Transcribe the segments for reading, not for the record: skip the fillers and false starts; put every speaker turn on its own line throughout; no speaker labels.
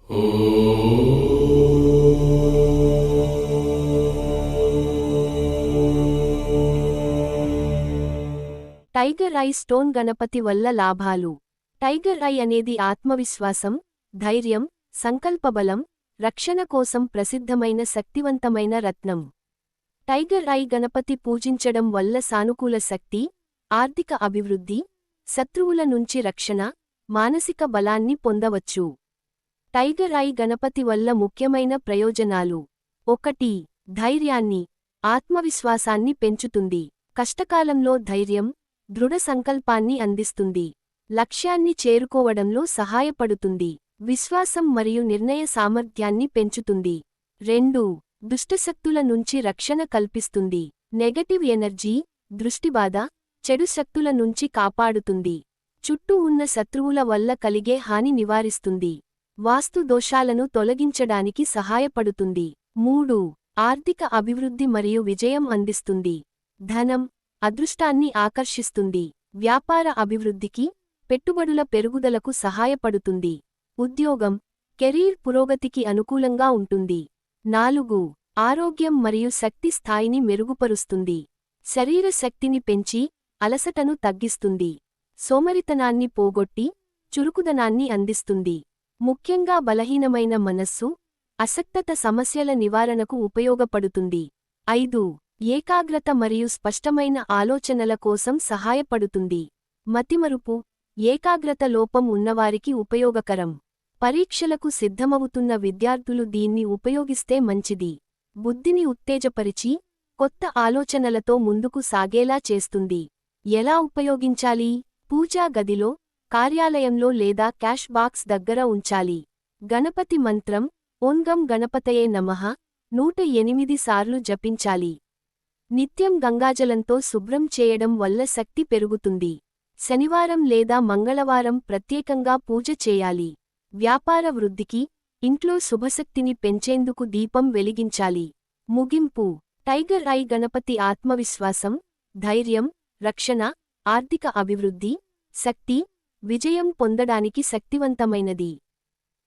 Tiger I stone Ganapati వల్ల లాభాలు. Tiger I అనేది ఆత్మవిశ్వాసం, ధైర్యం, సంకల్పబలం, రక్షణ కోసం ప్రసిద్ధమైన శక్తివంతమైన రత్నం. టైగర్ ఐ గణపతి పూజించడం వల్ల సానుకూల శక్తి, ఆర్థిక అభివృద్ధి, శత్రువుల నుంచి రక్షణ, మానసిక బలాన్ని పొందవచ్చు. టైగర్ ఐ గణపతి వల్ల ముఖ్యమైన ప్రయోజనాలు: 1. ధైర్యాన్ని, ఆత్మవిశ్వాసాన్ని పెంచుతుంది. కష్టకాలంలో ధైర్యం, దృఢ సంకల్పాన్ని అందిస్తుంది. లక్ష్యాన్ని చేరుకోవడంలో సహాయపడుతుంది. విశ్వాసం మరియు నిర్ణయ సామర్థ్యాన్ని పెంచుతుంది. 2. దుష్టశక్తుల నుంచి రక్షణ కల్పిస్తుంది. నెగటివ్ ఎనర్జీ, దృష్టిబాధ, చెడు శక్తుల నుంచి కాపాడుతుంది. చుట్టూ ఉన్న శత్రువుల వల్ల కలిగే హాని నివారిస్తుంది. వాస్తు దోషాలను తొలగించడానికి సహాయపడుతుంది. 3. ఆర్థిక అభివృద్ధి మరియు విజయం అందిస్తుంది. ధనం, అదృష్టాన్ని ఆకర్షిస్తుంది. వ్యాపార అభివృద్ధికి, పెట్టుబడుల పెరుగుదలకు సహాయపడుతుంది. ఉద్యోగం, కెరీర్ పురోగతికి అనుకూలంగా ఉంటుంది. 4. ఆరోగ్యం మరియు శక్తి స్థాయిని మెరుగుపరుస్తుంది. శరీర శక్తిని పెంచి, అలసటను తగ్గిస్తుంది. సోమరితనాన్ని పోగొట్టి, చురుకుదనాన్ని అందిస్తుంది. ముఖ్యంగా బలహీనమైన మనస్సు, అసక్తత సమస్యల నివారణకు ఉపయోగపడుతుంది. 5. ఏకాగ్రత మరియు స్పష్టమైన ఆలోచనల కోసం సహాయపడుతుంది. మతిమరుపు, ఏకాగ్రత లోపం ఉన్నవారికి ఉపయోగకరం. పరీక్షలకు సిద్ధమవుతున్న విద్యార్థులు దీన్ని ఉపయోగిస్తే మంచిది. బుద్ధిని ఉత్తేజపరిచి, కొత్త ఆలోచనలతో ముందుకు సాగేలా చేస్తుంది. ఎలా ఉపయోగించాలి? పూజా గదిలో, కార్యాలయంలో లేదా క్యాష్ బాక్స్ దగ్గర ఉంచాలి. గణపతి మంత్రం ఓం గం గణపతయే నమః 108 సార్లు జపించాలి. నిత్యం గంగాజలంతో శుభ్రం చేయడం వల్ల శక్తి పెరుగుతుంది. శనివారం లేదా మంగళవారం ప్రత్యేకంగా పూజ చేయాలి. వ్యాపార వృద్ధికి, ఇంట్లో శుభశక్తిని పెంచేందుకు దీపం వెలిగించాలి. ముగింపు: టైగర్ ఐ గణపతి ఆత్మవిశ్వాసం, ధైర్యం, రక్షణ, ఆర్థిక అభివృద్ధి, శక్తి, విజయం పొందడానికి శక్తివంతమైనది.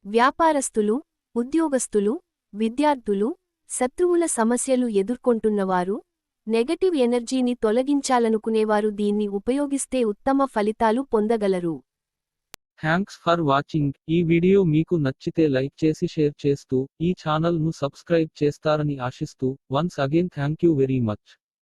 వ్యాపారస్తులు, ఉద్యోగస్తులు, విద్యార్థులు, శత్రువుల సమస్యలు ఎదుర్కొంటున్నవారు, నెగటివ్ ఎనర్జీని తొలగించాలనుకునేవారు దీన్ని ఉపయోగిస్తే ఉత్తమ ఫలితాలు పొందగలరు.
Thanks for watching. ఈ వీడియో మీకు నచ్చితే లైక్ చేసి షేర్ చేస్తూ, ఈ ఛానల్ ను సబ్స్క్రైబ్ చేస్తారని ఆశిస్తూ, once again thank you very much.